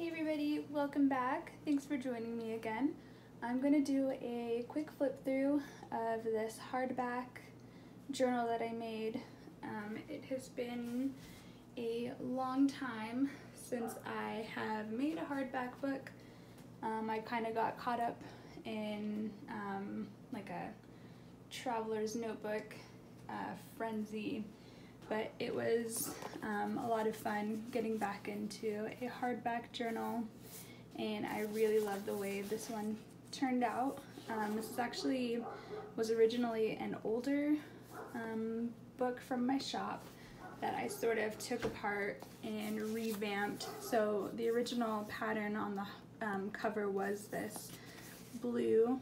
Hey everybody, welcome back. Thanks for joining me again. I'm going to do a quick flip through of this hardback journal that I made. It has been a long time since I have made a hardback book. I kind of got caught up in like a traveler's notebook frenzy, but it was a lot of fun getting back into a hardback journal, and I really love the way this one turned out. This is actually was originally an older book from my shop that I sort of took apart and revamped. So the original pattern on the cover was this blue.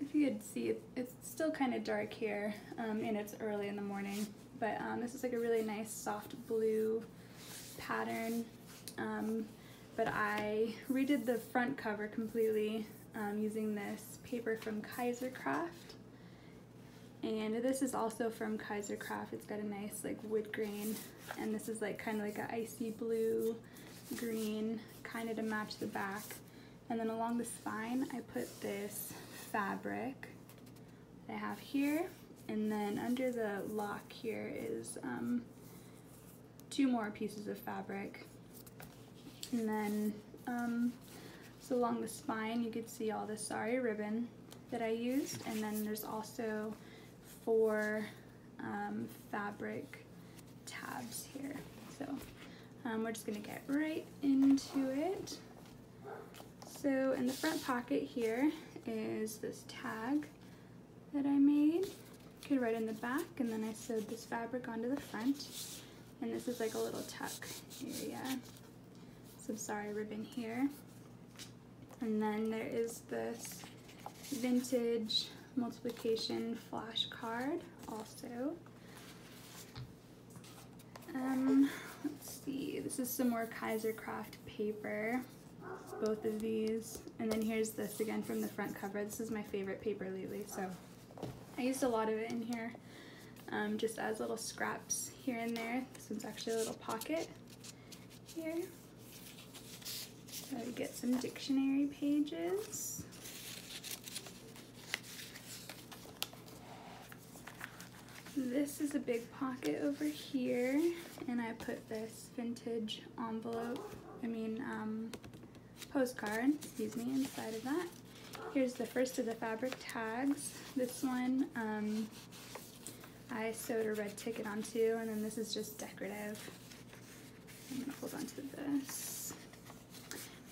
If you could see, it's still kind of dark here, and it's early in the morning, but this is like a really nice soft blue pattern. But I redid the front cover completely using this paper from Kaisercraft, and this is also from Kaisercraft. It's got a nice like wood grain, and this is like kind of like an icy blue green, kind of to match the back. And then along the spine I put this fabric that I have here, and then under the lock here is two more pieces of fabric. And then so along the spine you could see all the sari ribbon that I used, and then there's also 4 fabric tabs here. So we're just gonna get right into it. So in the front pocket here is this tag that I made. Could write in the back, and then I sewed this fabric onto the front, and this is like a little tuck area. Some sari ribbon here, and then there is this vintage multiplication flash card also. Let's see, this is some more Kaisercraft paper, both of these, and then here's this again from the front cover. This is my favorite paper lately, so I used a lot of it in here, just as little scraps here and there. This one's actually a little pocket here. So I get some dictionary pages. This is a big pocket over here, and I put this vintage postcard, excuse me, inside of that. Here's the first of the fabric tags. This one I sewed a red ticket onto, and then this is just decorative. I'm gonna hold on to this.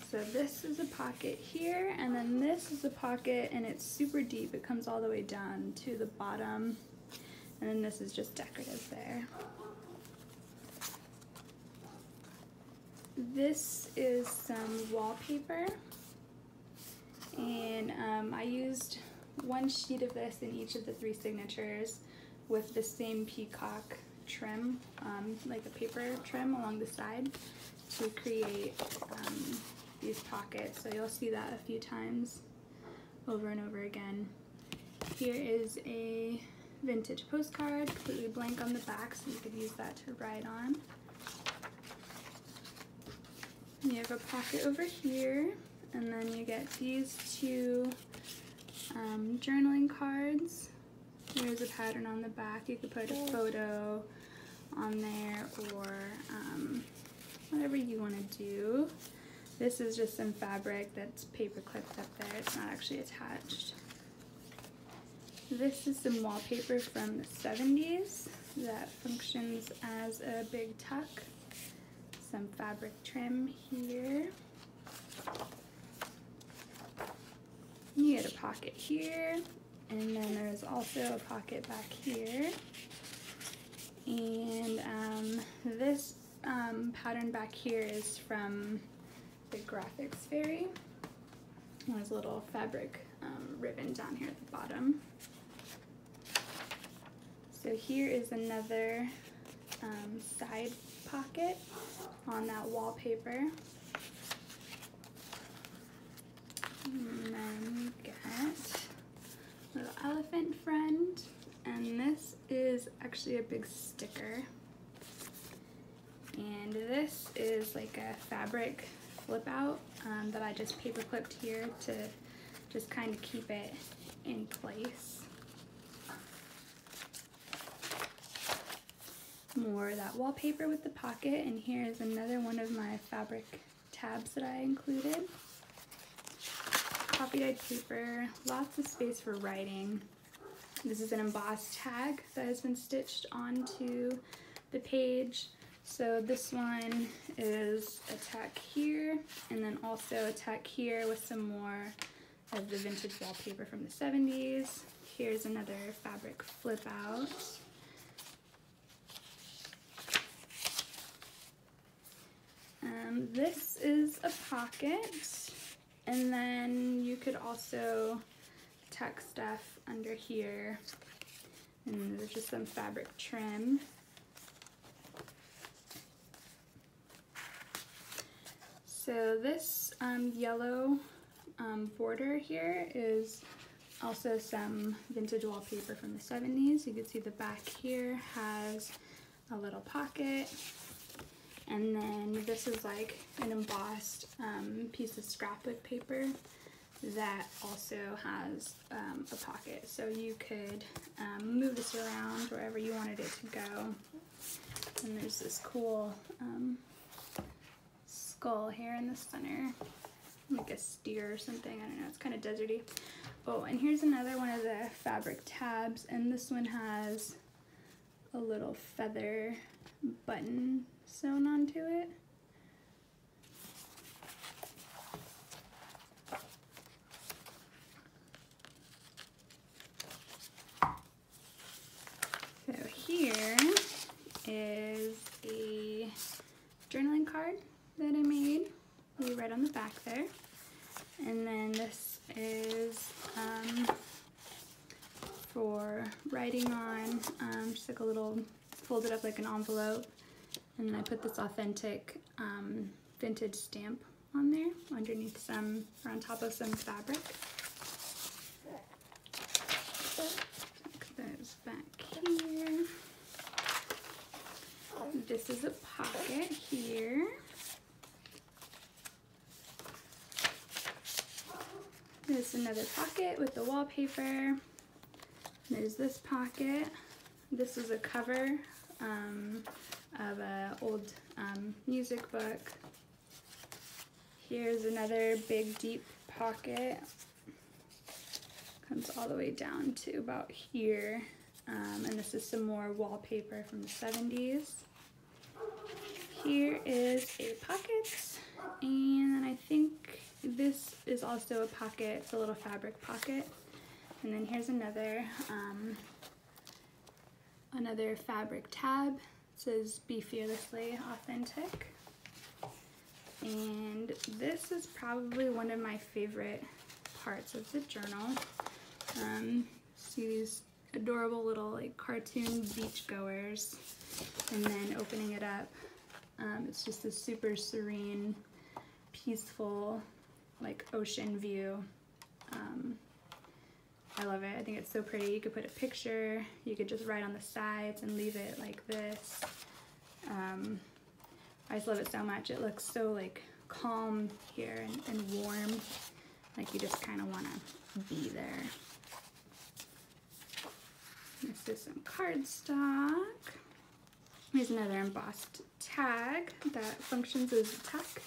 So this is a pocket here, and then this is a pocket, and it's super deep. It comes all the way down to the bottom, and then this is just decorative there. This is some wallpaper, and I used 1 sheet of this in each of the 3 signatures with the same peacock trim, like a paper trim along the side, to create these pockets. So you'll see that a few times over and over again. Here is a vintage postcard, completely blank on the back, so you could use that to write on. You have a pocket over here, and then you get these 2 journaling cards. There's a pattern on the back. You could put a photo on there, or whatever you want to do. This is just some fabric that's paper clipped up there. It's not actually attached. This is some wallpaper from the 70s that functions as a big tuck. Some fabric trim here. You get a pocket here, and then there's also a pocket back here. And this pattern back here is from the Graphics Fairy. There's a little fabric ribbon down here at the bottom. So here is another side pocket on that wallpaper. And then you get a little elephant friend, and this is actually a big sticker. And this is like a fabric flip out that I just paper clipped here to just kind of keep it in place. More of that wallpaper with the pocket, and here is another one of my fabric tabs that I included. Coffee dyed paper, lots of space for writing. This is an embossed tag that has been stitched onto the page. So this one is a tack here, and then also a tack here with some more of the vintage wallpaper from the 70s. Here's another fabric flip out. This is a pocket, and then you could also tack stuff under here, and there's just some fabric trim. So this yellow border here is also some vintage wallpaper from the 70s. You can see the back here has a little pocket. And then this is like an embossed piece of scrapbook paper that also has a pocket. So you could move this around wherever you wanted it to go. And there's this cool skull here in the center, like a steer or something. I don't know, it's kind of deserty. Oh, and here's another one of the fabric tabs, and this one has a little feather button sewn onto it. So here is a journaling card that I made. You write on the back there. And then this is for writing on, just like a little, folded up like an envelope. And then I put this authentic vintage stamp on there underneath some, or on top of some fabric. Put those back here. This is a pocket here. There's another pocket with the wallpaper. There's this pocket. This is a cover of an old music book. Here's another big deep pocket. Comes all the way down to about here. And this is some more wallpaper from the 70s. Here is a pocket, and then I think this is also a pocket. It's a little fabric pocket. And then here's another another fabric tab. It says "Be Fearlessly Authentic." And this is probably one of my favorite parts of the journal. See these adorable little like cartoon beachgoers, and then opening it up, it's just a super serene, peaceful, like ocean view. I love it. I think it's so pretty. You could put a picture, you could just write on the sides and leave it like this. I just love it so much. It looks so like calm here and warm, like you just kind of want to be there. This is some cardstock. Here's another embossed tag that functions as a tack.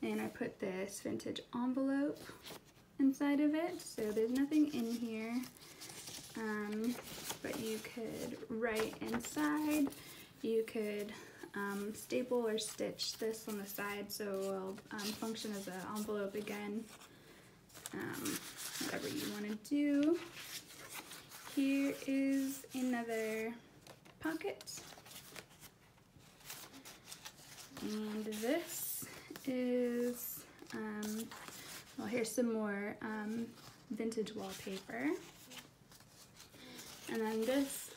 And I put this vintage envelope inside of it, so there's nothing in here. But you could write inside. You could staple or stitch this on the side so it will function as an envelope again. Whatever you want to do. Here is another pocket. And this is, well, here's some more vintage wallpaper. And then this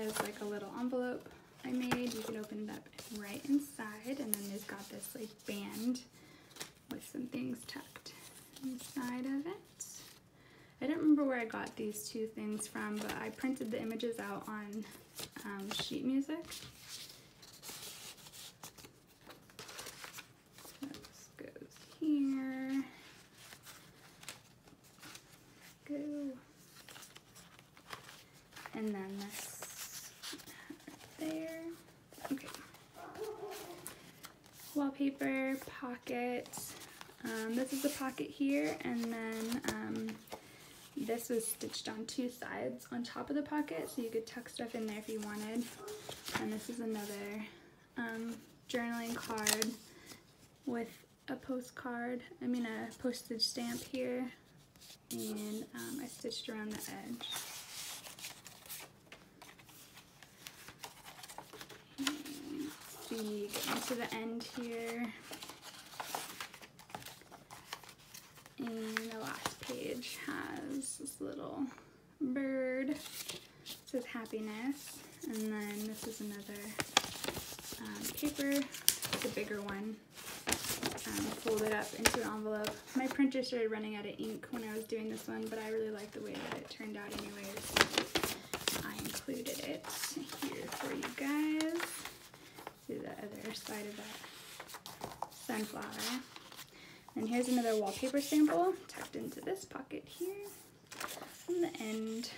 is like a little envelope I made. You can open it up right inside, and then there's got this like band with some things tucked inside of it. I don't remember where I got these two things from, but I printed the images out on sheet music. zipper pocket. This is the pocket here, and then this was stitched on two sides on top of the pocket, so you could tuck stuff in there if you wanted. And this is another journaling card with a postcard, a postage stamp here, and I stitched around the edge. And let's see, getting to the end here. And the last page has this little bird. It says happiness. And then this is another paper. It's a bigger one. Folded up into an envelope. My printer started running out of ink when I was doing this one, but I really like the way that it turned out anyways. I included it here for you guys. See the other side of that sunflower. And here's another wallpaper sample tucked into this pocket here on the end.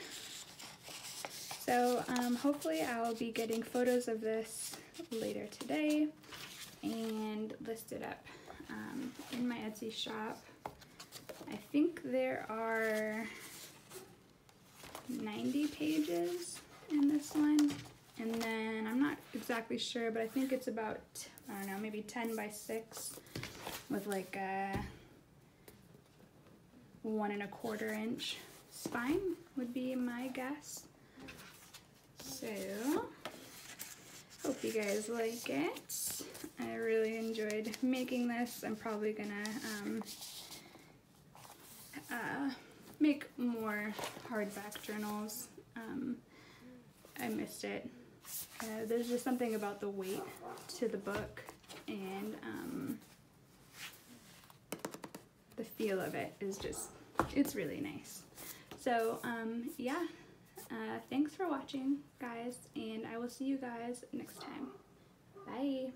So hopefully I'll be getting photos of this later today and listed up in my Etsy shop. I think there are 90 pages in this one, and then I'm not exactly sure, but I think it's about, I don't know, maybe 10 by 6 with like a 1 1/4 inch spine would be my guess. So hope you guys like it. I really enjoyed making this. I'm probably gonna make more hardback journals. I missed it. There's just something about the weight to the book, and the feel of it is just, it's really nice. So yeah, thanks for watching, guys, and I will see you guys next time. Bye.